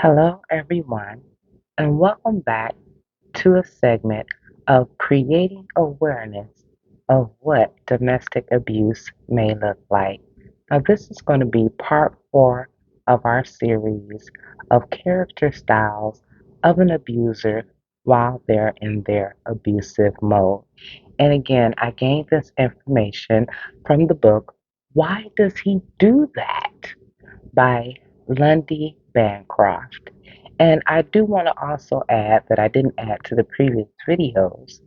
Hello, everyone, and welcome back to a segment of creating awareness of what domestic abuse may look like. Now, this is going to be part four of our series of character styles of an abuser while they're in their abusive mode. And again, I gained this information from the book, Why Does He Do That? By Lundy Bancroft. And I do want to also add that I didn't add to the previous videos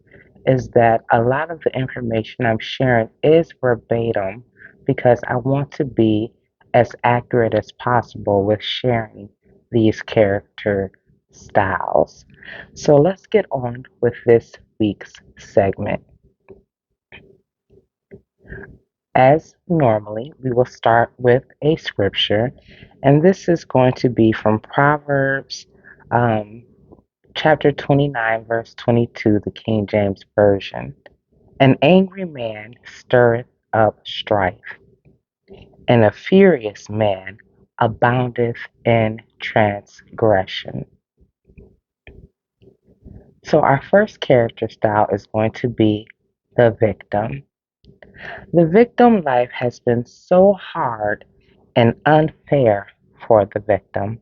is that a lot of the information I'm sharing is verbatim because I want to be as accurate as possible with sharing these character styles. So let's get on with this week's segment. As normally, we will start with a scripture, and this is going to be from Proverbs um, chapter 29, verse 22, the King James Version. An angry man stirreth up strife, and a furious man aboundeth in transgression. So, our first character style is going to be the victim. The victim life has been so hard and unfair for the victim.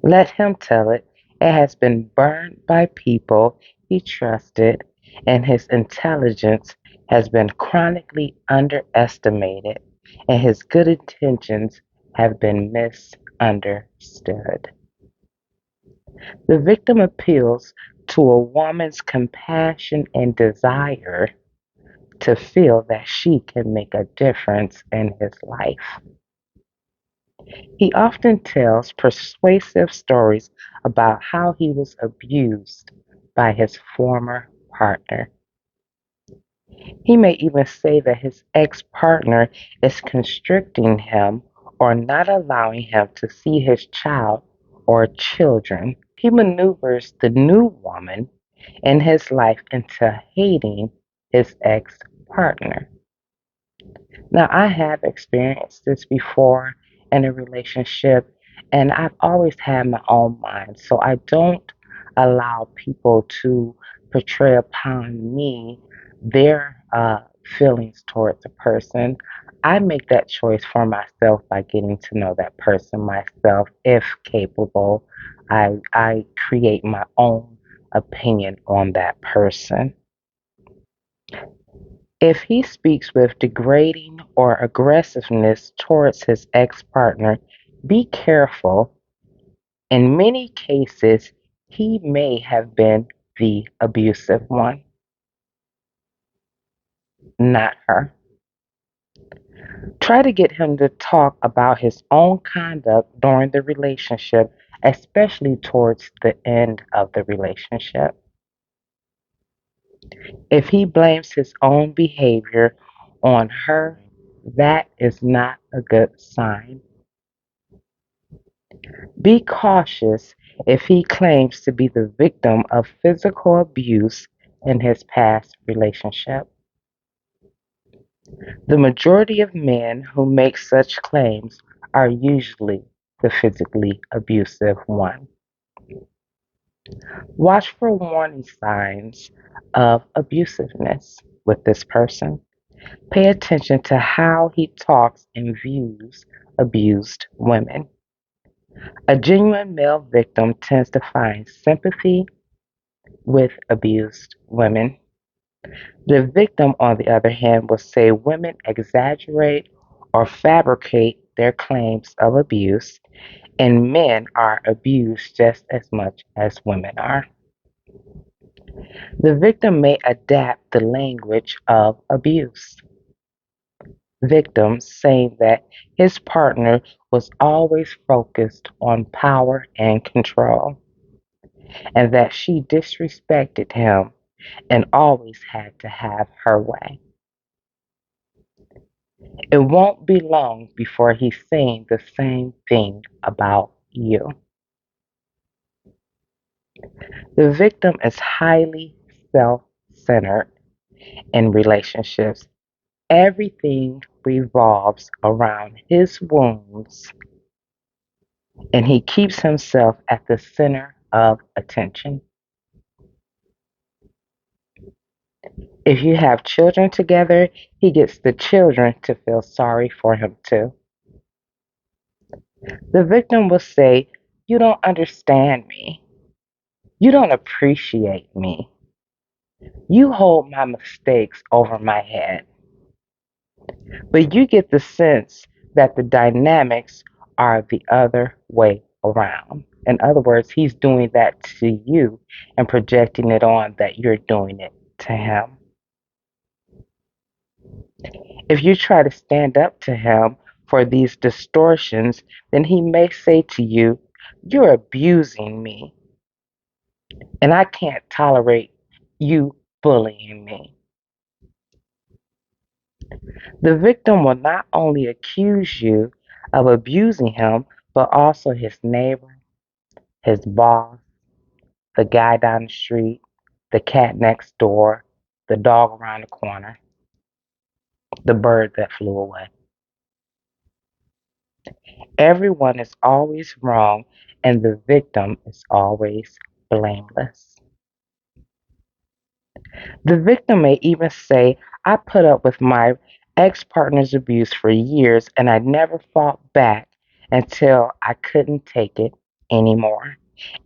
Let him tell it. It has been burned by people he trusted, and his intelligence has been chronically underestimated, and his good intentions have been misunderstood. The victim appeals to a woman's compassion and desire to feel that she can make a difference in his life. He often tells persuasive stories about how he was abused by his former partner. He may even say that his ex partner is constricting him or not allowing him to see his child or children. He maneuvers the new woman in his life into hating his ex partner. Now, I have experienced this before in a relationship, and I've always had my own mind. So I don't allow people to portray upon me their feelings towards a person. I make that choice for myself by getting to know that person myself, if capable. I create my own opinion on that person. If he speaks with degrading or aggressiveness towards his ex partner, be careful. In many cases, he may have been the abusive one, not her. Try to get him to talk about his own conduct during the relationship, especially towards the end of the relationship. If he blames his own behavior on her, that is not a good sign. Be cautious if he claims to be the victim of physical abuse in his past relationship. The majority of men who make such claims are usually the physically abusive one. Watch for warning signs of abusiveness with this person. Pay attention to how he talks and views abused women. A genuine male victim tends to find sympathy with abused women. The victim, on the other hand, will say women exaggerate or fabricate their claims of abuse, and men are abused just as much as women are. The victim may adapt the language of abuse. Victims saying that his partner was always focused on power and control, and that she disrespected him and always had to have her way. It won't be long before he's saying the same thing about you. The victim is highly self centered in relationships. Everything revolves around his wounds and he keeps himself at the center of attention. If you have children together, he gets the children to feel sorry for him too. The victim will say, "You don't understand me. You don't appreciate me. You hold my mistakes over my head." But you get the sense that the dynamics are the other way around. In other words, he's doing that to you and projecting it on that you're doing it to him. If you try to stand up to him for these distortions, then he may say to you, "You're abusing me, and I can't tolerate you bullying me." The victim will not only accuse you of abusing him, but also his neighbor, his boss, the guy down the street, the cat next door, the dog around the corner, the bird that flew away. Everyone is always wrong, and the victim is always blameless. The victim may even say, "I put up with my ex partner's abuse for years and I never fought back until I couldn't take it anymore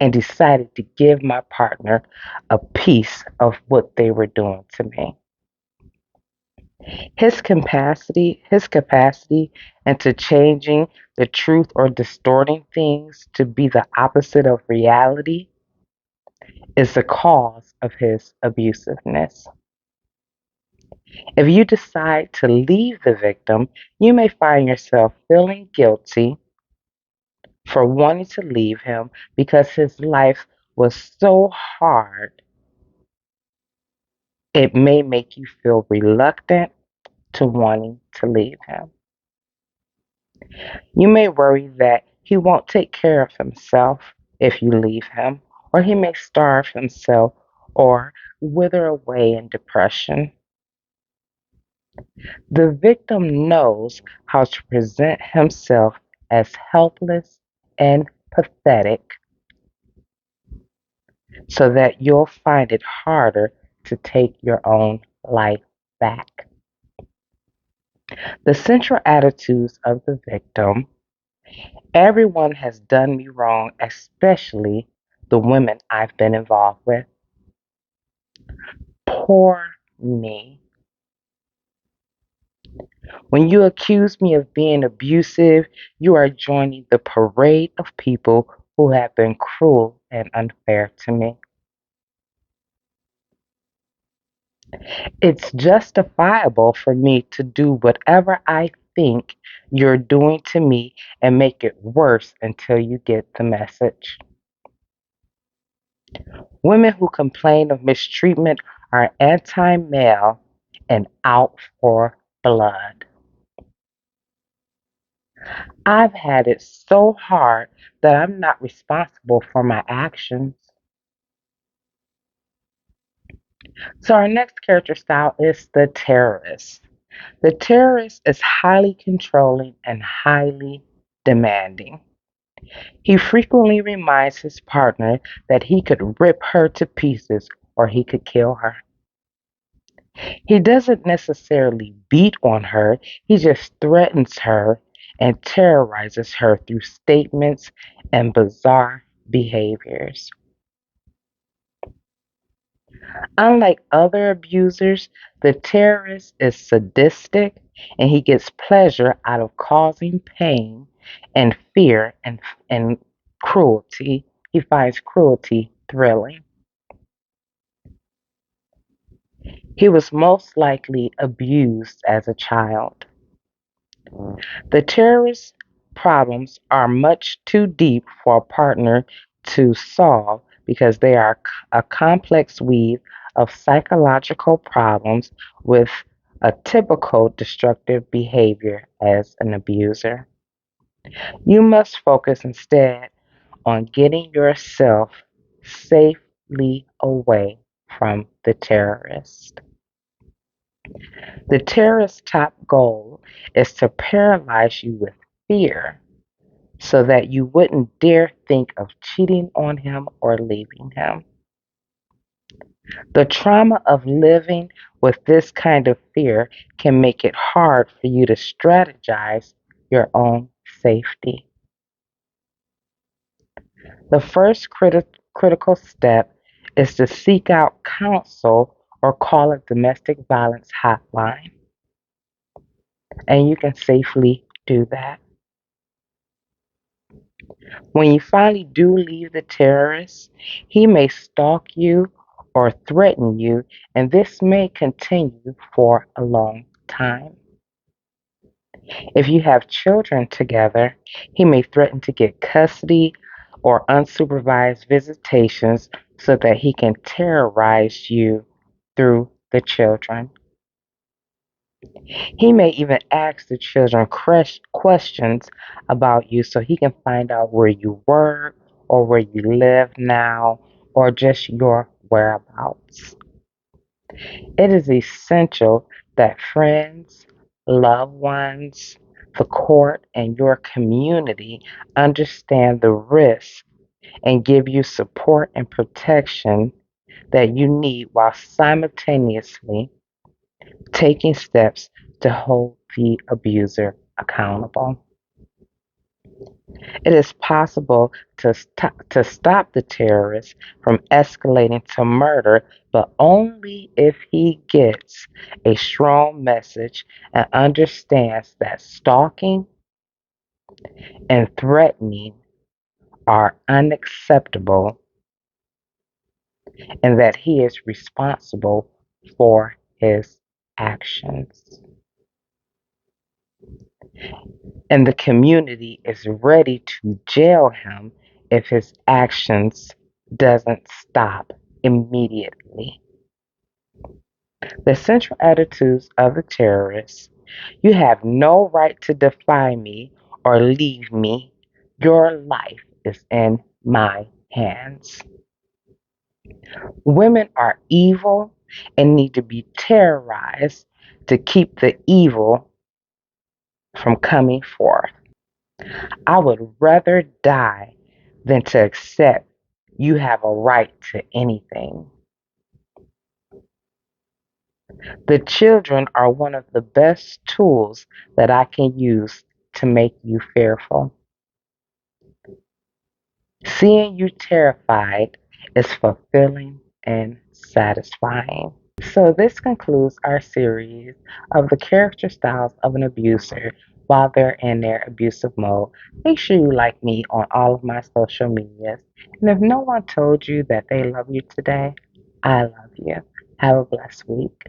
and decided to give my partner a piece of what they were doing to me." His capacity into changing the truth or distorting things to be the opposite of reality is the cause of his abusiveness. If you decide to leave the victim, you may find yourself feeling guilty for wanting to leave him because his life was so hard. It may make you feel reluctant to wanting to leave him. You may worry that he won't take care of himself if you leave him, or he may starve himself or wither away in depression. The victim knows how to present himself as helpless and pathetic so that you'll find it harder to take your own life back. The central attitudes of the victim: everyone has done me wrong, especially the women I've been involved with. Poor me. When you accuse me of being abusive, you are joining the parade of people who have been cruel and unfair to me. It's justifiable for me to do whatever I think you're doing to me and make it worse until you get the message. Women who complain of mistreatment are anti male and out for blood. I've had it so hard that I'm not responsible for my actions. So, our next character style is the terrorist. The terrorist is highly controlling and highly demanding. He frequently reminds his partner that he could rip her to pieces or he could kill her. He doesn't necessarily beat on her, he just threatens her and terrorizes her through statements and bizarre behaviors. Unlike other abusers, the terrorist is sadistic and he gets pleasure out of causing pain and fear and cruelty. He finds cruelty thrilling. He was most likely abused as a child. The terrorist's problems are much too deep for a partner to solve because they are a complex weave of psychological problems with a typical destructive behavior as an abuser. You must focus instead on getting yourself safely away from the terrorist. The terrorist's top goal is to paralyze you with fear so that you wouldn't dare think of cheating on him or leaving him. The trauma of living with this kind of fear can make it hard for you to strategize your own safety. The first critical step is to seek out counsel or call a domestic violence hotline, and you can safely do that. When you finally do leave the terrorist, he may stalk you or threaten you, and this may continue for a long time. If you have children together, he may threaten to get custody or unsupervised visitations so that he can terrorize you through the children. He may even ask the children questions about you so he can find out where you work or where you live now or just your whereabouts. It is essential that friends, loved ones, the court, and your community understand the risk and give you support and protection that you need while simultaneously taking steps to hold the abuser accountable. It is possible to stop the terrorist from escalating to murder, but only if he gets a strong message and understands that stalking and threatening are unacceptable and that he is responsible for his actions. And the community is ready to jail him if his actions doesn't stop immediately. The central attitudes of the terrorists: you have no right to defy me or leave me. Your life is in my hands. Women are evil and need to be terrorized to keep the evil from coming forth. I would rather die than to accept you have a right to anything. The children are one of the best tools that I can use to make you fearful. Seeing you terrified is fulfilling and satisfying. So, this concludes our series of the character styles of an abuser while they're in their abusive mode. Make sure you like me on all of my social medias. And if no one told you that they love you today, I love you. Have a blessed week.